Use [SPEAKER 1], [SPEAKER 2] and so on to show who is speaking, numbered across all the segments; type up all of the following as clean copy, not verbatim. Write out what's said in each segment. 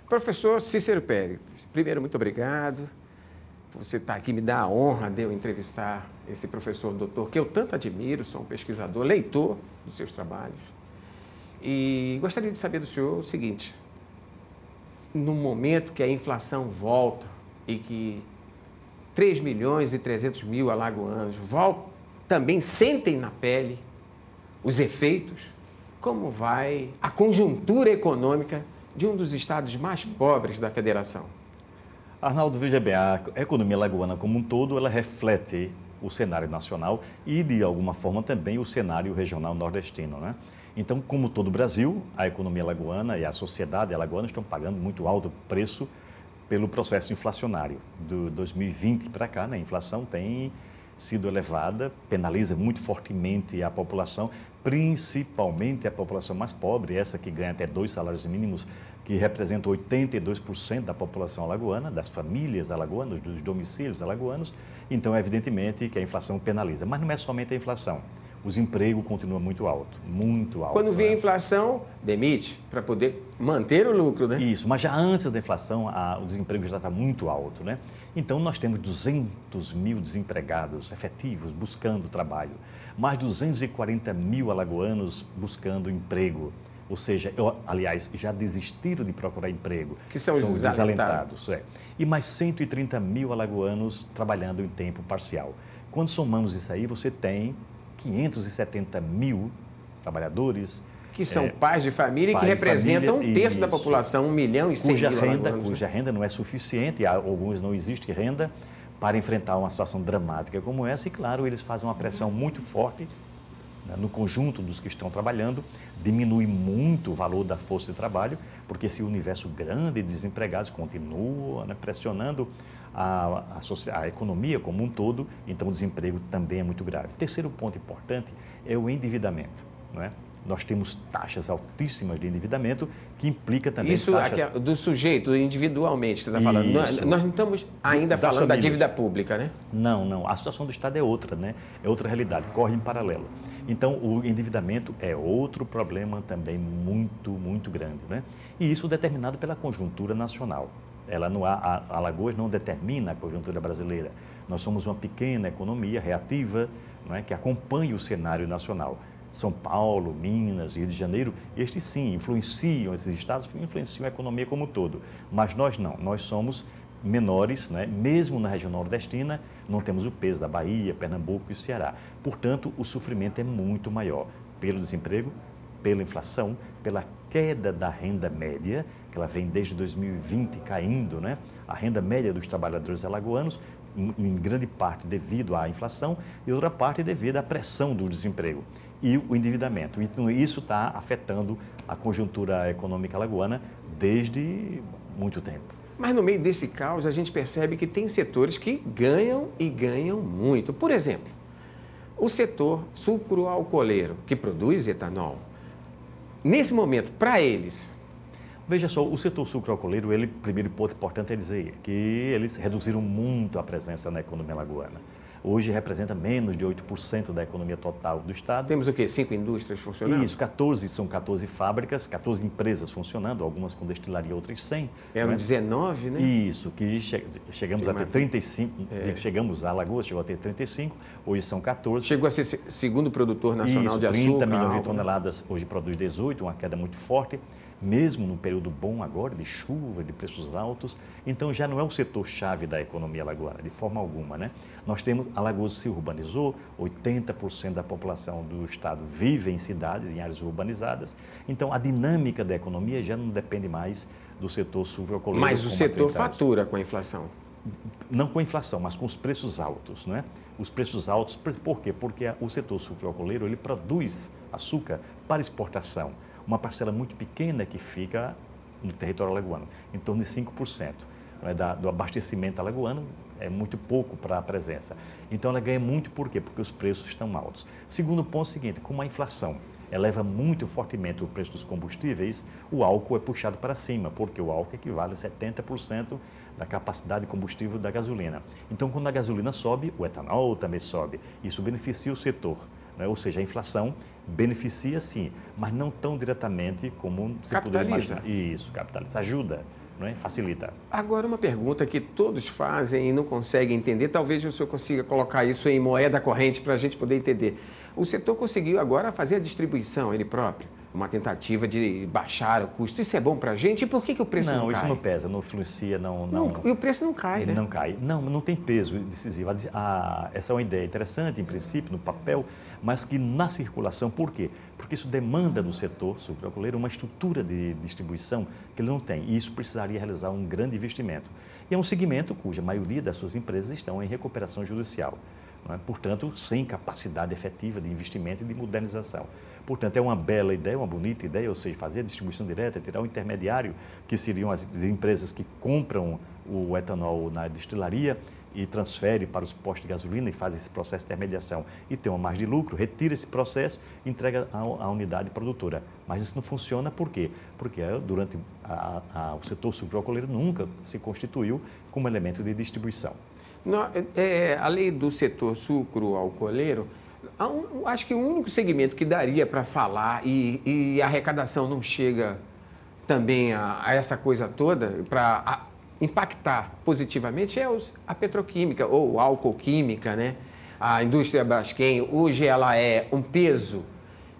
[SPEAKER 1] Professor Cícero Pérez, primeiro, muito obrigado. Você está aqui, me dá a honra de eu entrevistar esse professor doutor, que eu tanto admiro, sou um pesquisador, leitor dos seus trabalhos. E gostaria de saber do senhor o seguinte: no momento que a inflação volta e que 3.300.000 alagoanos também sentem na pele os efeitos, como vai a conjuntura econômica de um dos estados mais pobres da federação?
[SPEAKER 2] Arnaldo, veja bem, a economia alagoana como um todo, ela reflete o cenário nacional e, de alguma forma, também o cenário regional nordestino, né? Então, como todo o Brasil, a economia alagoana e a sociedade alagoana estão pagando muito alto preço pelo processo inflacionário. Do 2020 para cá, né, a inflação tem sido elevada, penaliza muito fortemente a população, principalmente a população mais pobre, essa que ganha até 2 salários mínimos, que representa 82% da população alagoana, das famílias alagoanas, dos domicílios alagoanos. Então, evidentemente que a inflação penaliza. Mas não é somente a inflação. O desemprego continua muito alto, muito alto.
[SPEAKER 1] Quando vem a inflação, demite para poder manter o lucro, né?
[SPEAKER 2] Isso, mas já antes da inflação, o desemprego já está muito alto, né? Então, nós temos 200 mil desempregados efetivos buscando trabalho, mais 240 mil alagoanos buscando emprego. Ou seja, aliás, já desistiram de procurar emprego.
[SPEAKER 1] Que são os desalentados.
[SPEAKER 2] E mais 130 mil alagoanos trabalhando em tempo parcial. Quando somamos isso aí, você tem 570 mil trabalhadores.
[SPEAKER 1] Que são pais de família e que representam um terço da população, 1.100.000 alagoanos.
[SPEAKER 2] Cuja renda não é suficiente, alguns não existe renda para enfrentar uma situação dramática como essa. E, claro, eles fazem uma pressão muito forte, né, no conjunto dos que estão trabalhando, diminui muito o valor da força de trabalho, porque esse universo grande de desempregados continua, né, pressionando a economia como um todo, então o desemprego também é muito grave. Terceiro ponto importante é o endividamento, não é? Nós temos taxas altíssimas de endividamento, que implica também
[SPEAKER 1] isso
[SPEAKER 2] taxas...
[SPEAKER 1] Isso do sujeito individualmente, você está falando. Nós não estamos ainda falando da dívida pública, né?
[SPEAKER 2] Não, não. A situação do Estado é outra, né? É outra realidade, corre em paralelo. Então, o endividamento é outro problema também muito, muito grande, né? E isso determinado pela conjuntura nacional. A Alagoas não determina a conjuntura brasileira. Nós somos uma pequena economia reativa, não é, que acompanha o cenário nacional. São Paulo, Minas, Rio de Janeiro, estes sim influenciam, esses estados influenciam a economia como um todo. Mas nós não, nós somos menores, né? Mesmo na região nordestina, não temos o peso da Bahia, Pernambuco e Ceará. Portanto, o sofrimento é muito maior pelo desemprego, pela inflação, pela queda da renda média, que ela vem desde 2020 caindo, né? A renda média dos trabalhadores alagoanos, em grande parte devido à inflação e outra parte devido à pressão do desemprego e o endividamento. Então, isso está afetando a conjuntura econômica alagoana desde muito tempo.
[SPEAKER 1] Mas no meio desse caos, a gente percebe que tem setores que ganham e ganham muito. Por exemplo, o setor sucroalcooleiro, que produz etanol. Nesse momento, para eles...
[SPEAKER 2] Veja só, o setor sucroalcooleiro, primeiro ponto importante é dizer que eles reduziram muito a presença na economia alagoana. Hoje representa menos de 8% da economia total do Estado.
[SPEAKER 1] Temos o quê? 5 indústrias funcionando?
[SPEAKER 2] Isso, são 14 fábricas, 14 empresas funcionando, algumas com destilaria, outras sem.
[SPEAKER 1] Eram, né? 19, né?
[SPEAKER 2] Isso, que chegamos a ter 35, chegamos a Alagoas, chegou a ter 35, hoje são 14.
[SPEAKER 1] Chegou a ser segundo produtor nacional de açúcar.
[SPEAKER 2] 30 milhões de toneladas, hoje produz 18, uma queda muito forte. Mesmo no período bom agora, de chuva, de preços altos, então já não é o setor-chave da economia alagoana, de forma alguma, né? Nós temos, Alagoas se urbanizou, 80% da população do estado vive em cidades, em áreas urbanizadas, então a dinâmica da economia já não depende mais do setor sucroalcooleiro.
[SPEAKER 1] Mas o setor fatura com a inflação?
[SPEAKER 2] Não com a inflação, mas com os preços altos, não é? Os preços altos, por quê? Porque o setor sucroalcooleiro, ele produz açúcar para exportação. Uma parcela muito pequena que fica no território alagoano, em torno de 5%, né, do abastecimento alagoano, é muito pouco para a presença. Então, ela ganha muito por quê? Porque os preços estão altos. Segundo ponto seguinte, como a inflação eleva muito fortemente o preço dos combustíveis, o álcool é puxado para cima, porque o álcool equivale a 70% da capacidade de combustível da gasolina. Então, quando a gasolina sobe, o etanol também sobe. Isso beneficia o setor, né? Ou seja, a inflação beneficia sim, mas não tão diretamente como se poderia imaginar. Isso, capitaliza, ajuda não é? Facilita.
[SPEAKER 1] Agora, uma pergunta que todos fazem e não conseguem entender, talvez o senhor consiga colocar isso em moeda corrente para a gente poder entender. O setor conseguiu agora fazer a distribuição ele próprio, uma tentativa de baixar o custo. Isso é bom para a gente? E por que o preço não cai?
[SPEAKER 2] Não, isso não pesa, não influencia, não...
[SPEAKER 1] E o preço não cai, né?
[SPEAKER 2] Não cai. Não tem peso decisivo. Essa é uma ideia interessante, em princípio, no papel, mas que na circulação, por quê? Porque isso demanda do setor sucroalcooleiro uma estrutura de distribuição que ele não tem. E isso precisaria realizar um grande investimento. E é um segmento cuja maioria das suas empresas estão em recuperação judicial. Não é? Portanto, sem capacidade efetiva de investimento e de modernização. Portanto, é uma bela ideia, uma bonita ideia, ou seja, fazer a distribuição direta, tirar o intermediário, que seriam as empresas que compram o etanol na destilaria e transfere para os postos de gasolina e faz esse processo de intermediação e tem uma margem de lucro, retira esse processo e entrega à unidade produtora. Mas isso não funciona por quê? Porque durante o setor sucroalcooleiro nunca se constituiu como elemento de distribuição.
[SPEAKER 1] Além do setor sucroalcooleiro, acho que o único segmento que daria para falar e a arrecadação não chega também a essa coisa toda para impactar positivamente é a petroquímica ou álcool-química, né? A indústria Braskem, hoje ela é um peso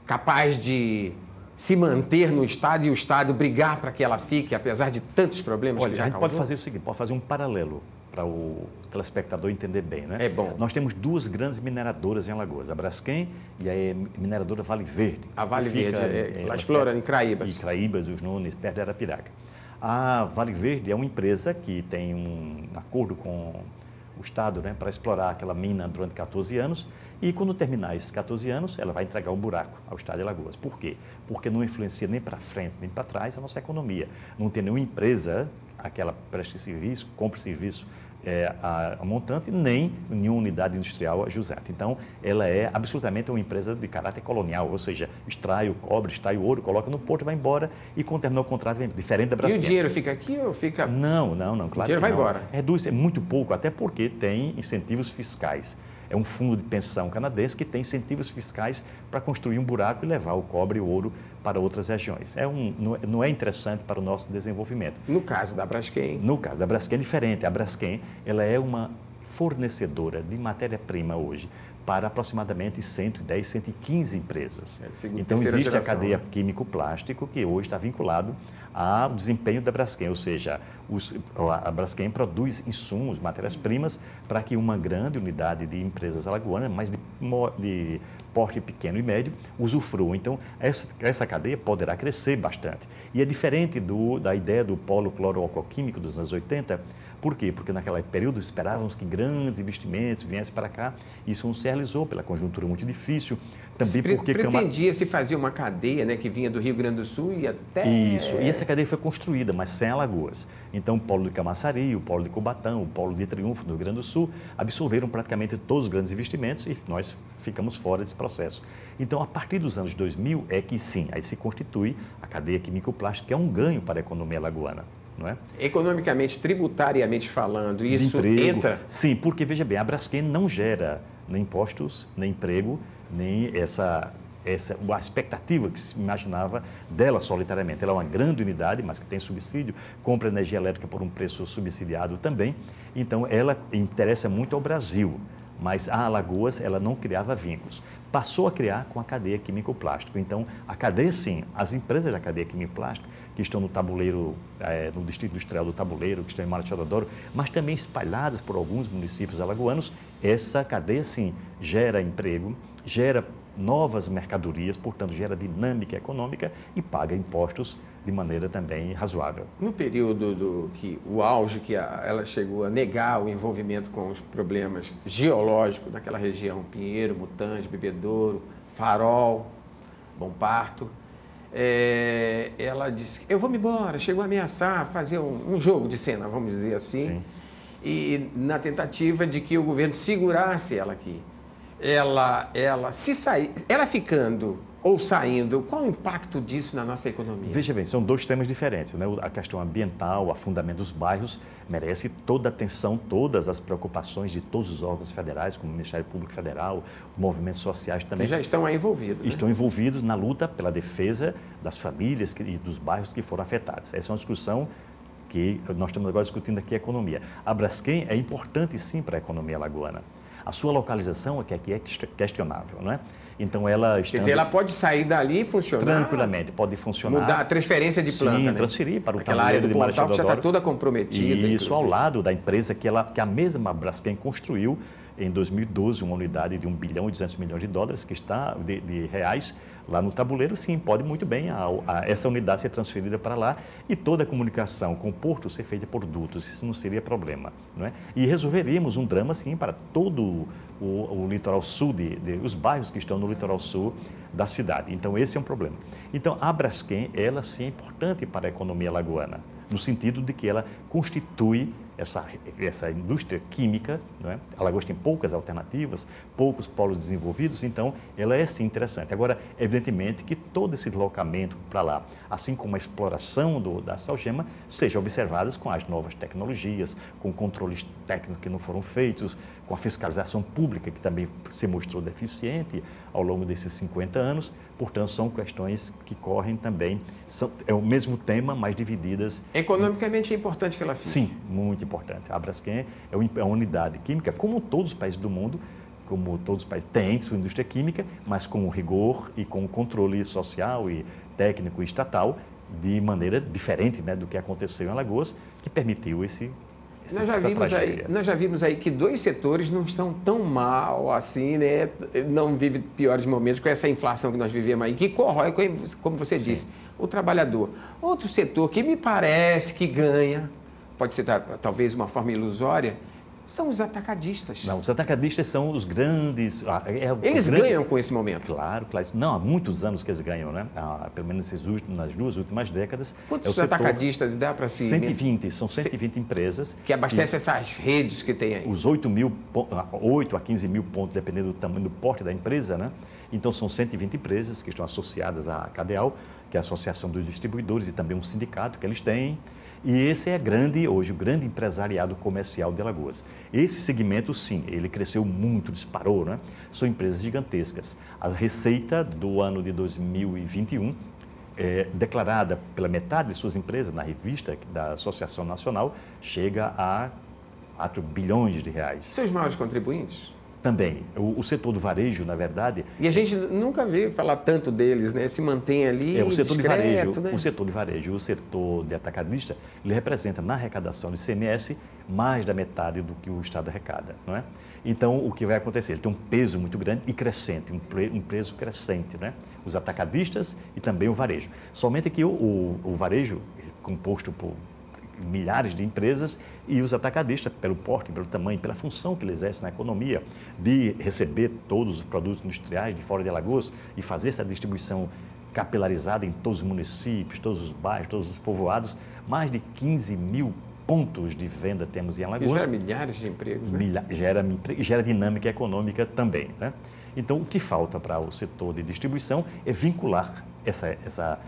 [SPEAKER 1] capaz de se manter no Estado e o Estado brigar para que ela fique, apesar de tantos problemas que já causou?
[SPEAKER 2] A gente pode fazer o seguinte, pode fazer um paralelo para o telespectador entender bem, né?
[SPEAKER 1] É bom.
[SPEAKER 2] Nós temos duas grandes mineradoras em Alagoas, a Braskem e a mineradora Vale Verde.
[SPEAKER 1] A Vale Verde, lá explorando em Craíbas.
[SPEAKER 2] Em Craíbas, dos Nunes, perto de Arapiraca. A Vale Verde é uma empresa que tem um acordo com o Estado, né, para explorar aquela mina durante 14 anos e quando terminar esses 14 anos, ela vai entregar um buraco ao Estado de Alagoas. Por quê? Porque não influencia nem para frente nem para trás a nossa economia. Não tem nenhuma empresa, aquela presta serviço, compra serviço a montante, nem nenhuma unidade industrial jusante. Então, ela é absolutamente uma empresa de caráter colonial, ou seja, extrai o cobre, extrai o ouro, coloca no porto, vai embora e quando terminar o contrato, vem diferente da Braskem.
[SPEAKER 1] E o dinheiro fica aqui ou fica...
[SPEAKER 2] Não, claro.
[SPEAKER 1] O dinheiro vai embora.
[SPEAKER 2] Reduz, é muito pouco, até porque tem incentivos fiscais. É um fundo de pensão canadense que tem incentivos fiscais para construir um buraco e levar o cobre e o ouro para outras regiões. Não é interessante para o nosso desenvolvimento.
[SPEAKER 1] No caso da Braskem?
[SPEAKER 2] No caso da Braskem é diferente. A Braskem ela é uma fornecedora de matéria-prima hoje para aproximadamente 110, 115 empresas. Então, existe a cadeia químico-plástico que hoje está vinculado ao desempenho da Braskem, ou seja, a Braskem produz insumos, matérias-primas, para que uma grande unidade de empresas alagoanas, mas de porte pequeno e médio, usufruam. Então, essa cadeia poderá crescer bastante. E é diferente da ideia do polo cloroalcoquímico dos anos 80. Por quê? Porque naquele período esperávamos que grandes investimentos viessem para cá. Isso não se realizou pela conjuntura muito difícil. Também porque
[SPEAKER 1] pretendia-se fazer uma cadeia, né, que vinha do Rio Grande do Sul e até...
[SPEAKER 2] Isso, e essa cadeia foi construída, mas sem Alagoas. Então, o polo de Camaçari, o polo de Cubatão, o polo de Triunfo do Rio Grande do Sul absorveram praticamente todos os grandes investimentos e nós ficamos fora desse processo. Então, a partir dos anos 2000 é que sim, aí se constitui a cadeia químico-plástica, que é um ganho para a economia alagoana. Não é?
[SPEAKER 1] Economicamente, tributariamente falando, isso entra?
[SPEAKER 2] Sim, porque, veja bem, a Braskem não gera nem impostos, nem emprego, nem a expectativa que se imaginava dela solitariamente. Ela é uma grande unidade, mas que tem subsídio, compra energia elétrica por um preço subsidiado também. Então, ela interessa muito ao Brasil, mas a Alagoas ela não criava vínculos. Passou a criar com a cadeia químico-plástico. Então, a cadeia, sim, as empresas da cadeia químico-plástico, que estão no tabuleiro, no Distrito Industrial do Tabuleiro, que estão em Marechal Deodoro, mas também espalhadas por alguns municípios alagoanos, essa cadeia, sim, gera emprego, gera novas mercadorias, portanto, gera dinâmica econômica e paga impostos de maneira também razoável.
[SPEAKER 1] No período o auge que ela chegou a negar o envolvimento com os problemas geológicos daquela região, Pinheiro, Mutange, Bebedouro, Farol, Bom Parto, ela disse, eu vou me embora, chegou a ameaçar fazer um jogo de cena, vamos dizer assim, sim. E na tentativa de que o governo segurasse ela aqui. Ela ficando ou saindo, qual o impacto disso na nossa economia?
[SPEAKER 2] Veja bem, são dois temas diferentes, né? A questão ambiental, o afundamento dos bairros, merece toda a atenção, todas as preocupações de todos os órgãos federais, como o Ministério Público Federal, movimentos sociais também.
[SPEAKER 1] Que já estão aí envolvidos.
[SPEAKER 2] Estão envolvidos na luta pela defesa das famílias e dos bairros que foram afetados. Essa é uma discussão que nós estamos agora discutindo aqui a economia. A Braskem é importante sim para a economia alagoana. A sua localização aqui é questionável, não é? Então ela...
[SPEAKER 1] Quer dizer, ela pode sair dali e funcionar?
[SPEAKER 2] Tranquilamente, pode funcionar.
[SPEAKER 1] Mudar a transferência de planta,
[SPEAKER 2] sim,
[SPEAKER 1] né?
[SPEAKER 2] Transferir para o
[SPEAKER 1] aquela área do Pontal que já está toda comprometida.
[SPEAKER 2] Isso, inclusive. Ao lado da empresa que a mesma Braskem construiu em 2012, uma unidade de 1 bilhão e 200 milhões de dólares, que está de reais, lá no tabuleiro. Sim, pode muito bem essa unidade ser transferida para lá e toda a comunicação com o porto ser feita por dutos. Isso não seria problema, não é? E resolveríamos um drama, sim, para todo o litoral sul, os bairros que estão no litoral sul da cidade. Então, esse é um problema. Então, a Braskem, ela sim é importante para a economia alagoana, no sentido de que ela constitui essa indústria química, não é? Alagoas tem poucas alternativas, poucos polos desenvolvidos, então ela é sim interessante. Agora, evidentemente que todo esse deslocamento para lá, assim como a exploração da salgema, seja observadas com as novas tecnologias, com controles técnicos que não foram feitos, com a fiscalização pública que também se mostrou deficiente ao longo desses 50 anos. Portanto, são questões que correm também, é o mesmo tema, mas divididas.
[SPEAKER 1] Economicamente é importante que ela fique?
[SPEAKER 2] Sim, muito importante. A Braskem é uma unidade química, como todos os países do mundo, como todos os países têm sua indústria química, mas com rigor e com controle social e técnico e estatal, de maneira diferente, né, do que aconteceu em Alagoas, que permitiu essa tragédia.
[SPEAKER 1] Nós já vimos aí que 2 setores não estão tão mal assim, né? Não vivem piores momentos com essa inflação que nós vivemos aí, que corrói, como você disse, o trabalhador. Outro setor que me parece que ganha, pode ser talvez uma forma ilusória, são os atacadistas.
[SPEAKER 2] Não, os atacadistas são os grandes...
[SPEAKER 1] Eles ganham com esse momento?
[SPEAKER 2] Claro, claro. Não, há muitos anos que eles ganham, né? Pelo menos nas 2 últimas décadas.
[SPEAKER 1] Quantos atacadistas dá para si?
[SPEAKER 2] 120, são 120 empresas.
[SPEAKER 1] Que abastecem essas redes que tem aí.
[SPEAKER 2] Os 8 a 15 mil pontos, dependendo do tamanho do porte da empresa, né? Então, são 120 empresas que estão associadas à CADEAL, que é a Associação dos Distribuidores, e também um sindicato que eles têm. E esse é hoje o grande empresariado comercial de Alagoas. Esse segmento, sim, ele cresceu muito, disparou, né? São empresas gigantescas. A receita do ano de 2021, declarada pela metade de suas empresas na revista da Associação Nacional, chega a 4 bilhões de reais.
[SPEAKER 1] Seus maiores contribuintes?
[SPEAKER 2] Também. O setor do varejo, na verdade...
[SPEAKER 1] E a gente nunca viu falar tanto deles, né? Se mantém ali
[SPEAKER 2] o setor
[SPEAKER 1] discreto,
[SPEAKER 2] de varejo,
[SPEAKER 1] né?
[SPEAKER 2] O setor de varejo, o setor de atacadista, ele representa na arrecadação do ICMS mais da metade do que o Estado arrecada, não é? Então, o que vai acontecer? Ele tem um peso muito grande e crescente, um peso crescente, né? Os atacadistas e também o varejo. Somente que o varejo, composto por milhares de empresas, e os atacadistas, pelo porte, pelo tamanho, pela função que eles exercem na economia, de receber todos os produtos industriais de fora de Alagoas e fazer essa distribuição capilarizada em todos os municípios, todos os bairros, todos os povoados. Mais de 15 mil pontos de venda temos em Alagoas.
[SPEAKER 1] Que gera milhares de empregos, né?
[SPEAKER 2] Gera dinâmica econômica também, né? Então, o que falta para o setor de distribuição é vincular essa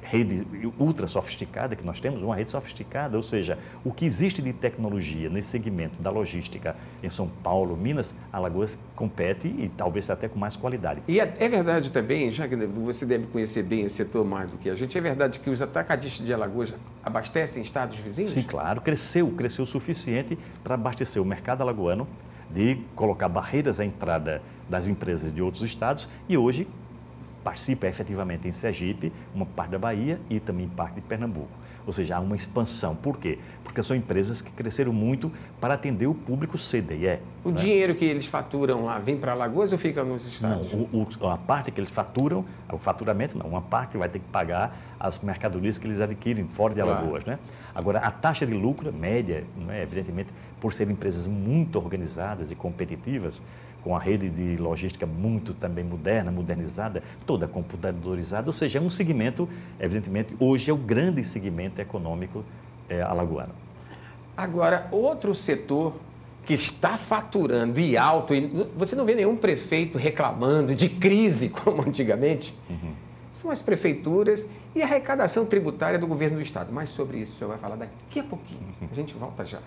[SPEAKER 2] rede ultra sofisticada que nós temos, uma rede sofisticada, ou seja, o que existe de tecnologia nesse segmento da logística em São Paulo, Minas, Alagoas compete e talvez até com mais qualidade.
[SPEAKER 1] E é verdade também, já que você deve conhecer bem esse setor mais do que a gente, é verdade que os atacadistas de Alagoas abastecem estados vizinhos?
[SPEAKER 2] Sim, claro, cresceu o suficiente para abastecer o mercado alagoano, de colocar barreiras à entrada das empresas de outros estados e hoje participa efetivamente em Sergipe, uma parte da Bahia e também parte de Pernambuco. Ou seja, há uma expansão. Por quê? Porque são empresas que cresceram muito para atender o público CDE.
[SPEAKER 1] O dinheiro que eles faturam lá vem para Alagoas ou fica nos estados?
[SPEAKER 2] Não, a parte que eles faturam, o faturamento não, uma parte vai ter que pagar as mercadorias que eles adquirem fora de Alagoas, né? Agora, a taxa de lucro média, né, evidentemente, por serem empresas muito organizadas e competitivas, com a rede de logística muito também modernizada, toda computadorizada, ou seja, é um segmento, evidentemente, hoje é o grande segmento econômico alagoano.
[SPEAKER 1] Agora, outro setor que está faturando e alto, e você não vê nenhum prefeito reclamando de crise como antigamente, são as prefeituras e a arrecadação tributária do governo do estado. Mas sobre isso o senhor vai falar daqui a pouquinho. A gente volta já.